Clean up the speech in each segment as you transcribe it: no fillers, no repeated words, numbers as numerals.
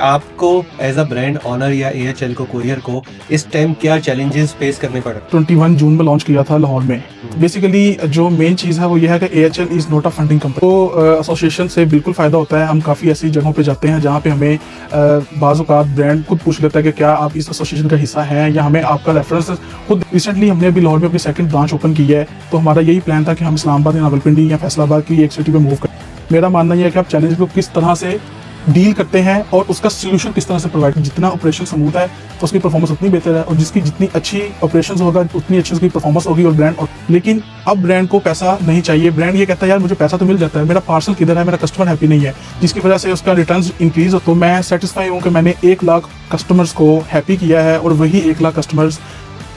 आपको as a brand honour या एएचएल को कोरियर को इस टाइम क्या चैलेंजेस फेस करने पड़ रहे 21 जून में लॉन्च किया था लाहौर में। बेसिकली जो मेन चीज़ है वो ये है कि AHL is not a funding company. तो एसोसिएशन से बिल्कुल फ़ायदा होता है। हम काफ़ी ऐसी जगहों पे जाते हैं जहाँ पे हमें बाज़ औक़ात ब्रांड खुद पूछ लेता है कि क्या आप इस एसोसिएशन का हिस्सा हैं, या हमें आपका रेफरेंस खुद। रिसेंटली हमने अभी लाहौर में अपनी सेकंड ब्रांच ओपन की है, तो हमारा यही प्लान था कि हम इस्लामाबाद या रावलपिंडी या फैसलाबाद की एक सिटी पे मूव करें। मेरा मानना यह है कि आप चैलेंज को किस तरह से डील करते हैं और उसका सोल्यूशन किस तरह से प्रोवाइड करें। जितना ऑपरेशन स्मूथ है तो उसकी परफॉर्मेंस उतनी बेहतर है, और जिसकी जितनी अच्छी ऑपरेशंस होगा उतनी अच्छी उसकी परफॉर्मेंस होगी और ब्रांड। लेकिन अब ब्रांड को पैसा नहीं चाहिए। ब्रांड ये कहता है यार मुझे पैसा तो मिल जाता है, मेरा पार्सल किधर है, मेरा कस्टमर हैप्पी नहीं है, जिसकी वजह से उसका रिटर्न इंक्रीज हो। तो मैं सेटिस्फाई हूँ कि मैंने 1 लाख कस्टमर्स को हैप्पी किया है, और वही 1 लाख कस्टमर्स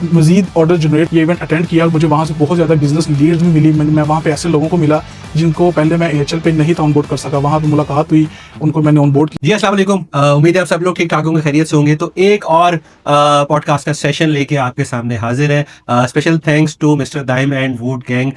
मजीद ऑर्डर जनरेट ये इवेंट अटेंड किया, और मुझे वहाँ से बहुत ज़्यादा बिजनेस लीड्स भी मिली। मैं वहाँ पे ऐसे लोगों को मिला जिनको पहले मैं एएचएल पे नहीं था ऑनबोर्ड कर सका, वहाँ पे मुलाकात हुई, उनको मैंने ऑनबोर्ड किया। जी अस्सलाम वालेकुम। उम्मीद है आप सब लोग ठीक ठाक होंगे, खैरियत से होंगे। तो एक और पॉडकास्ट का सेशन लेके आपके सामने हाजिर है। Special thanks to mister Daim and वुड गैंग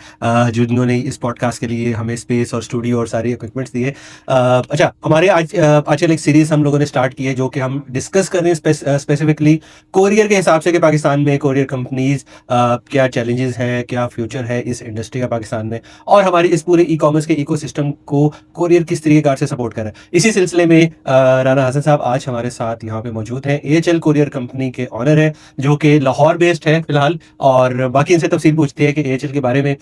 जिन्होंने इस पॉडकास्ट के लिए हमें स्पेस और स्टूडियो और सारे इक्विपमेंट्स दिए। अच्छा, हमारे आजकल एक सीरीज हम लोगों ने स्टार्ट की है जो कि हम डिस्कस कर रहे हैं स्पेसिफिकली कोरियर के हिसाब से कि पाकिस्तान में कोरियर कंपनीज क्या चैलेंजेस हैं, क्या फ्यूचर है इस इंडस्ट्री का पाकिस्तान में, और हमारी इस पूरे ई कॉमर्स के इकोसिस्टम को कोरियर किस तरीके से सपोर्ट कर रहा है। इसी सिलसिले में राना हसन साहब आज हमारे साथ यहाँ पे मौजूद हैं। एएचएल कोरियर कंपनी के ऑनर है जो कि लाहौर बेस्ड है फिलहाल, और बाकी इनसे तफसील पूछते हैं कि एएचएल के बारे में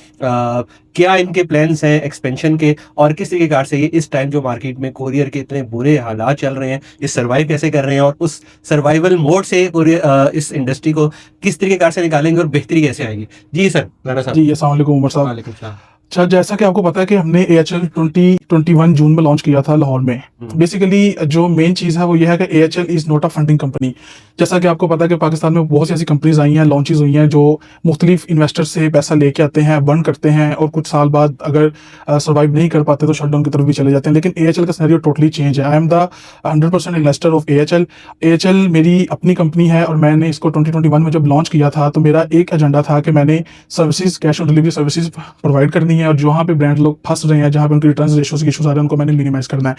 क्या इनके प्लान्स हैं एक्सपेंशन के, और किस तरीके से ये इस टाइम जो मार्केट में कोरियर के इतने बुरे हालात चल रहे हैं ये सर्वाइव कैसे कर रहे हैं, और उस सर्वाइवल मोड से कोरियर इस इंडस्ट्री को किस तरीके से निकालेंगे और बेहतरी कैसे आएगी। जी सर, राना साहब। जी अस्सलाम वालेकुम उमर साहब। वालेकुम सलाम। अच्छा, जैसा कि आपको पता है कि हमने एएचएल 21 जून में लॉन्च किया था लाहौर में। बेसिकली जो मेन चीज़ है वो ये है कि AHL is not a funding company. जैसा कि आपको पता है कि पाकिस्तान में बहुत सी ऐसी कंपनीज आई हैं, लॉन्चेस हुई हैं, जो मुख्तलिफ इन्वेस्टर से पैसा लेके आते हैं, बर्न करते हैं, और कुछ साल बाद अगर सर्वाइव नहीं कर पाते तो शटडाउन की तरफ भी चले जाते हैं। लेकिन एएचएल का सिनेरियो टोटली चेंज है। I am the 100% investor of AHL. AHL मेरी अपनी कंपनी है, और मैंने इसको 2021 में जब लॉन्च किया था तो मेरा एक एजेंडा था कि मैंने services, cash on delivery services provide करनी है, और जहाँ पे ब्रांड लोग फंस रहे हैं, जहाँ पे उनके रिटर्न रेशियोज के इशूज आ रहे हैं, उनको मैंने मिनिमाइज करना है।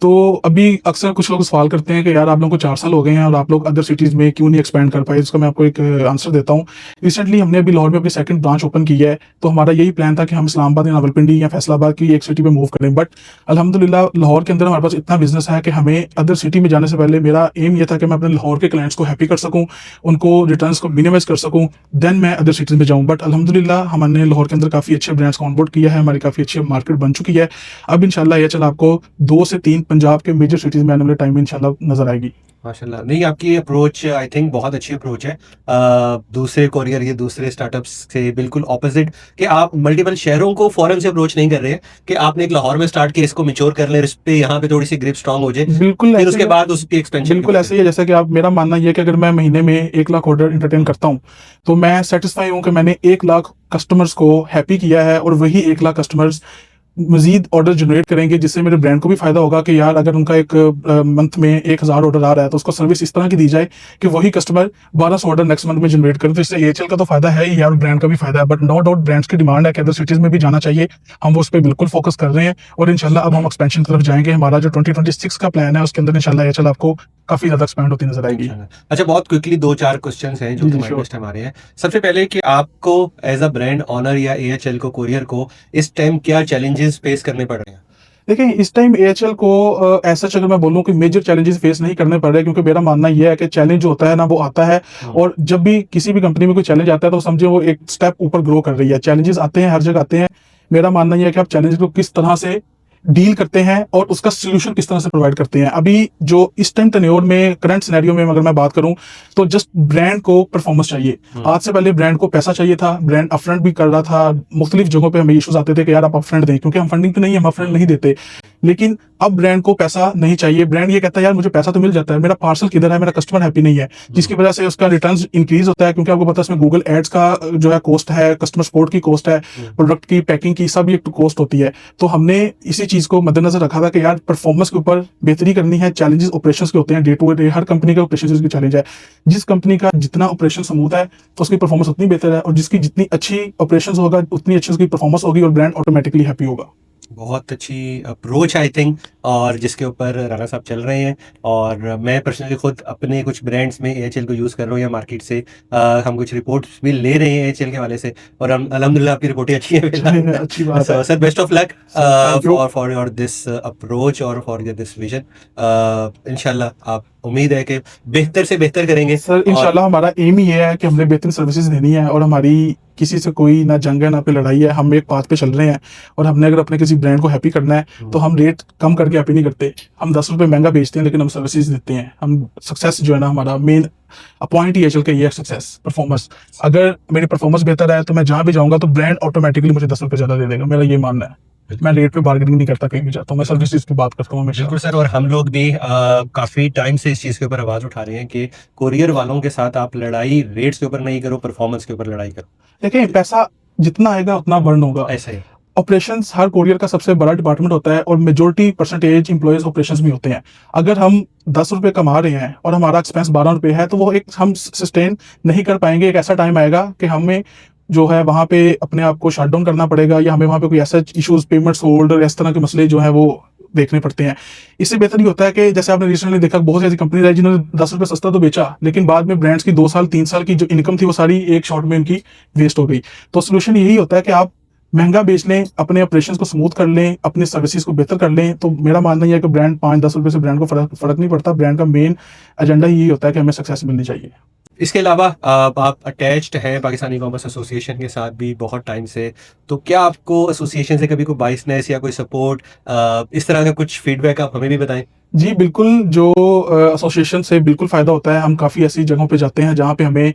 तो अभी अक्सर कुछ लोग सवाल करते हैं कि यार आप लोगों को 4 साल हो गए हैं और आप लोग अदर सिटीज़ में क्यों नहीं एक्सपैंड कर पाए। इसका मैं आपको एक आंसर देता हूँ। रिसेंटली हमने अभी लाहौर में अपनी सेकंड ब्रांच ओपन की है, तो हमारा यही प्लान था कि हम इस्लामाबाद या रावलपिंडी या फैसलाबाद की एक सिटी पे मूव करें। बट अल्हम्दुलिल्लाह लाहौर के अंदर हमारे पास इतना बिजनेस है कि हमें अदर सिटी में जाने से पहले मेरा एम ये था कि मैं अपने लाहौर के क्लाइंट्स को हैप्पी कर सकूँ, उनको रिटर्न को मिनिमाइज कर सकूँ, देन मैं अदर सिटीज़ में जाऊँ। बट अल्हम्दुलिल्लाह हमने लाहौर के अंदर काफ़ी अच्छे ब्रांड्स को ऑनबोर्ड किया है, हमारी काफ़ी अच्छी मार्केट बन चुकी है। अब इंशाल्लाह ये चल आपको 2 से 3 पंजाब के मेजर सिटीज़ में आने वाले टाइम में इंशाल्लाह नजर आएगी। माशाल्लाह। नहीं, आपकी अप्रोच आई थिंक बहुत अच्छी अप्रोच है। दूसरे कोरियर या दूसरे स्टार्टअप्स से बिल्कुल ऑपोजिट, कि आप मल्टीपल शहरों को फौरन से अप्रोच नहीं कर रहे हैं कि आपने एक लाहौर में स्टार्ट किया, इसको मैच्योर कर ले, इस पे यहाँ पे थोड़ी सी ग्रिप स्ट्रांग हो जाए, बिल्कुल फिर उसके बाद उसकी एक्सपेंशन। बिल्कुल ऐसे ही है। जैसे कि आप, मेरा मानना ये है कि अगर मैं महीने में 1 लाख ऑर्डर इंटरटेन करता हूँ तो मैं सेटिस्फाई हूँ कि मैंने 1 लाख कस्टमर्स को हैप्पी किया है, और वही 1 लाख कस्टमर्स मजीद ऑर्डर जनरेट करेंगे, जिससे मेरे ब्रांड को भी फायदा होगा कि यार अगर उनका एक मंथ में 1000 ऑर्डर आ रहा है तो उसको सर्विस इस तरह की दी जाए कि वही कस्टमर 1200 ऑर्डर नेक्स्ट मंथ में जनरेट करे। तो इससे एएचएल का तो फायदा है ही यार, ब्रांड का भी फायदा है। बट नो डाउट ब्रांड्स की डिमांड है कि अदर सिटीज में भी जाना चाहिए, हम उस पर बिल्कुल फोकस कर रहे हैं, और इंशाल्लाह अब हम एक्सपेंशन की तरफ जाएंगे। हमारा जो 2026 का प्लान है उसके अंदर इंशाल्लाह एएचएल आपको काफी ज्यादा एक्सपेंड होती नजर आएगी। अच्छा, बहुत क्विकली 2-4 क्वेश्चंस हैं जो हमारे लिस्ट हमारे हैं। सबसे पहले कि आपको एज अ ब्रांड ऑनर या एएचएल को कोरियर को इस टाइम क्या चैलेंजेस फेस करने पड़ रहे हैं। देखिए, इस टाइम एएचएल को ऐसा अगर मैं बोलूं कि मेजर चैलेंजेस फेस नहीं करने पड़ रहे, क्योंकि मेरा मानना यह है कि चैलेंज जो होता है ना वो आता है, और जब भी किसी भी कंपनी में कोई चैलेंज आता है तो समझे वो एक स्टेप ऊपर ग्रो कर रही है। चैलेंजेस आते हैं, हर जगह आते हैं। मेरा मानना यह है कि आप चैलेंज को किस तरह से डील करते हैं और उसका सोल्यूशन किस तरह से प्रोवाइड करते हैं। अभी जो इस टाइम टेन्योर में, करंट सिनेरियो में अगर मैं बात करूं तो जस्ट ब्रांड को परफॉर्मेंस चाहिए। आज से पहले ब्रांड को पैसा चाहिए था, ब्रांड अपफ्रंट भी कर रहा था। मुख्तलिफ जगहों पे हमें इश्यूज आते थे कि यार आप अपफ्रंट दें, क्योंकि हम फंडिंग पे नहीं, हम अपफ्रंट नहीं देते। लेकिन अब ब्रांड को पैसा नहीं चाहिए। ब्रांड ये कहता है यार मुझे पैसा तो मिल जाता है, मेरा पार्सल किधर है, मेरा कस्टमर हैप्पी नहीं है, जिसकी वजह से उसका रिटर्न इंक्रीज होता है। क्योंकि आपको पता है इसमें गूगल एड्स का जो है कॉस्ट है, कस्टमर सपोर्ट की कॉस्ट है, प्रोडक्ट की पैकिंग की, सब एक कॉस्ट होती है। तो हमने इसी चीज को मद्देनजर रखा था कि यार परफॉर्मेंस के ऊपर बेहतरी करनी है। चैलेंजेस ऑपरेशंस के होते हैं, डे टू डे हर कंपनी का ऑपरेशन की चैलेंज है। जिस कंपनी का जितना ऑपरेशन स्मूथ है तो उसकी परफॉर्मेंस उतनी बेहतर है, और जिसकी जितनी अच्छी ऑपरेशन होगा उतनी अच्छी उसकी परफॉर्मेंस होगी, और ब्रांड ऑटोमेटिकली हैप्पी होगा। बहुत अच्छी अप्रोच आई थिंक, और जिसके ऊपर राणा साहब चल रहे हैं। और मैं पर्सनली खुद अपने कुछ ब्रांड्स में एएचएल को यूज़ कर रहा हूँ, या मार्केट से हम कुछ रिपोर्ट्स भी ले रहे हैं एएचएल के हवाले से, और हम अल्हम्दुलिल्लाह आपकी रिपोर्टें अच्छी हैं फिलहाल। अच्छी बात है so sir, best of luck thank you for your this approach और फॉर योर दिस विजन। इंशाल्लाह आप, उम्मीद है कि बेहतर से बेहतर करेंगे। सर। और इंशाल्लाह हमारा एम ही ये है कि हमने बेहतरीन सर्विसेज देनी है, और हमारी किसी से कोई ना जंग है ना पे लड़ाई है। हम एक पाथ पे चल रहे हैं, और हमने अगर अपने किसी ब्रांड को हैप्पी करना है तो हम रेट कम करके हैप्पी नहीं करते। हम 10 रुपए महंगा बेचते हैं, लेकिन हम सर्विसेज देते हैं। हम सक्सेस जो है ना, हमारा मेन पॉइंट ही है चल के ये सक्सेस परफॉर्मेंस। अगर मेरी परफॉर्मेंस बेहतर है तो मैं जहां भी जाऊंगा तो ब्रांड ऑटोमेटिकली मुझे 10 रुपए ज्यादा दे देगा। मेरा ये मानना है। मैं रेट पे बार्गेनिंग नहीं करता कहीं भी जाता हूँ, मैं सर्विसेज की बात करता हूँ हमेशा। बिल्कुल सर, और हम लोग भी काफ़ी टाइम से इस चीज़ के ऊपर आवाज़ उठा रहे हैं कि कोरियर वालों के साथ आप लड़ाई रेट्स के ऊपर नहीं करो, परफॉर्मेंस के ऊपर लड़ाई करो। देखिए, पैसा जितना आएगा उतना बर्न होगा। ऐसा ही। ऑपरेशंस हर कोरियर का सबसे बड़ा डिपार्टमेंट होता है, और मेजोरिटी परसेंटेज इंप्लॉयज ऑपरेशंस में होते हैं। अगर हम 10 रुपए कमा रहे हैं और हमारा एक्सपेंस 12 रुपए है, तो वो एक हम सस्टेन नहीं कर पाएंगे। एक ऐसा टाइम आएगा कि हमें जो है वहां पे अपने आप को शट डाउन करना पड़ेगा, या हमें वहां पे कोई ऐसा इश्यूज, पेमेंट्स होल्ड, इस तरह के मसले जो है वो देखने पड़ते हैं। इससे बेहतर ये होता है कि जैसे आपने रिसेंटली देखा, बहुत सी ऐसी कंपनी है जिन्होंने 10 रुपए सस्ता तो बेचा, लेकिन बाद में ब्रांड्स की 2 साल 3 साल की जो इनकम थी वो सारी एक शॉट में उनकी वेस्ट हो गई। तो सोल्यूशन यही होता है कि आप महंगा बेच लें, अपने ऑपरेशंस को स्मूथ कर लें, अपने सर्विसेज को बेहतर कर लें। तो मेरा मानना यह है कि ब्रांड 5-10 रुपए से ब्रांड को फर्क नहीं पड़ता। ब्रांड का मेन एजेंडा यही होता है कि हमें सक्सेस मिलनी चाहिए। इसके अलावा आप अटैच्ड हैं पाकिस्तानी कॉमर्स एसोसिएशन के साथ भी बहुत टाइम से, तो क्या आपको एसोसिएशन से कभी कोई बाइसनेस या कोई सपोर्ट, इस तरह का कुछ फीडबैक आप हमें भी बताएं। जी बिल्कुल, जो एसोसिएशन से बिल्कुल फ़ायदा होता है। हम काफ़ी ऐसी जगहों पे जाते हैं जहाँ पे हमें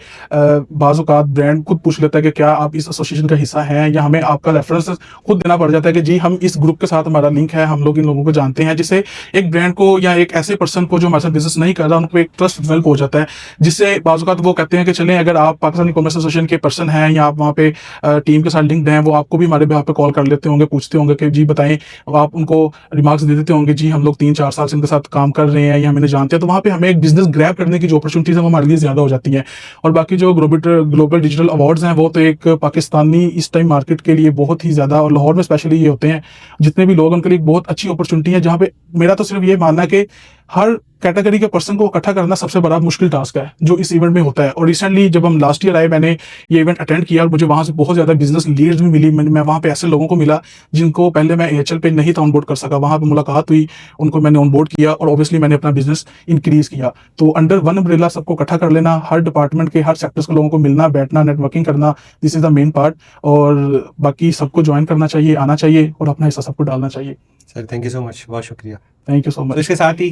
बाज़ औक़ात ब्रांड खुद पूछ लेता है कि क्या आप इस एसोसिएशन का हिस्सा हैं, या हमें आपका रेफरेंस खुद देना पड़ जाता है कि जी हम इस ग्रुप के साथ हमारा लिंक है, हम लोग इन लोगों को जानते हैं। जिससे एक ब्रांड को या एक ऐसे पर्सन को जो हमारे साथ बिज़नेस नहीं कर रहा, उनको एक ट्रस्ट डेवलप हो जाता है। जिससे बाज़ औक़ात वो कहते हैं कि चलें, अगर आप पाकिस्तानी कॉमर्स एसोसिएशन के पर्सन हैं या आप वहाँ पे टीम के साथ लिंक्ड हैं, वो आपको भी हमारे बेhalf पे कॉल कर लेते होंगे, पूछते होंगे कि जी बताएँ। आप उनको रिमार्क्स दे देते होंगे, जी हम लोग 3-4 साल से इनके साथ काम कर रहे हैं या हम इन्हें जानते हैं। तो वहाँ पे हमें एक बिजनेस ग्रैब करने की जो अपॉर्चुनिटीज है वो हमारे लिए ज्यादा हो जाती हैं। और बाकी जो ग्लोबल डिजिटल अवार्ड्स हैं, वो तो एक पाकिस्तानी इस टाइम मार्केट के लिए बहुत ही ज्यादा, और लाहौर में स्पेशली ये होते हैं, जितने भी लोग उनके लिए एक बहुत अच्छी अपॉर्चुनिटी है। जहाँ पे मेरा तो सिर्फ ये मानना है कि हर कैटेगरी के पर्सन को इकट्ठा करना सबसे बड़ा मुश्किल टास्क है जो इस इवेंट में होता है। और रिसेंटली जब हम लास्ट ईयर आए, मैंने ये इवेंट अटेंड किया और मुझे वहां से बहुत ज्यादा बिजनेस लीड्स भी मिली। मैं वहां पे ऐसे लोगों को मिला जिनको पहले मैं एएचएल पे नहीं था ऑनबोर्ड कर सका। वहां पे मुलाकात हुई, उनको मैंने ऑनबोर्ड किया, और ऑब्वियसली मैंने अपना बिजनेस इंक्रीज किया। तो अंडर वन अम्ब्रेला सबको इकट्ठा कर लेना, हर डिपार्टमेंट के हर सेक्टर्स के लोगों को मिलना, बैठना, नेटवर्किंग करना, this is the main part. और बाकी सबको ज्वाइन करना चाहिए, आना चाहिए, और अपना हिस्सा सबको डालना चाहिए। Sir thank you so much, बहुत शुक्रिया। थैंक यू सो तो मच। इसके साथ ही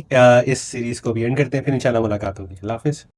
इस सीरीज को भी एंड करते हैं, फिर इंशाल्लाह मुलाकात होगी। अल्लाह हाफिज़।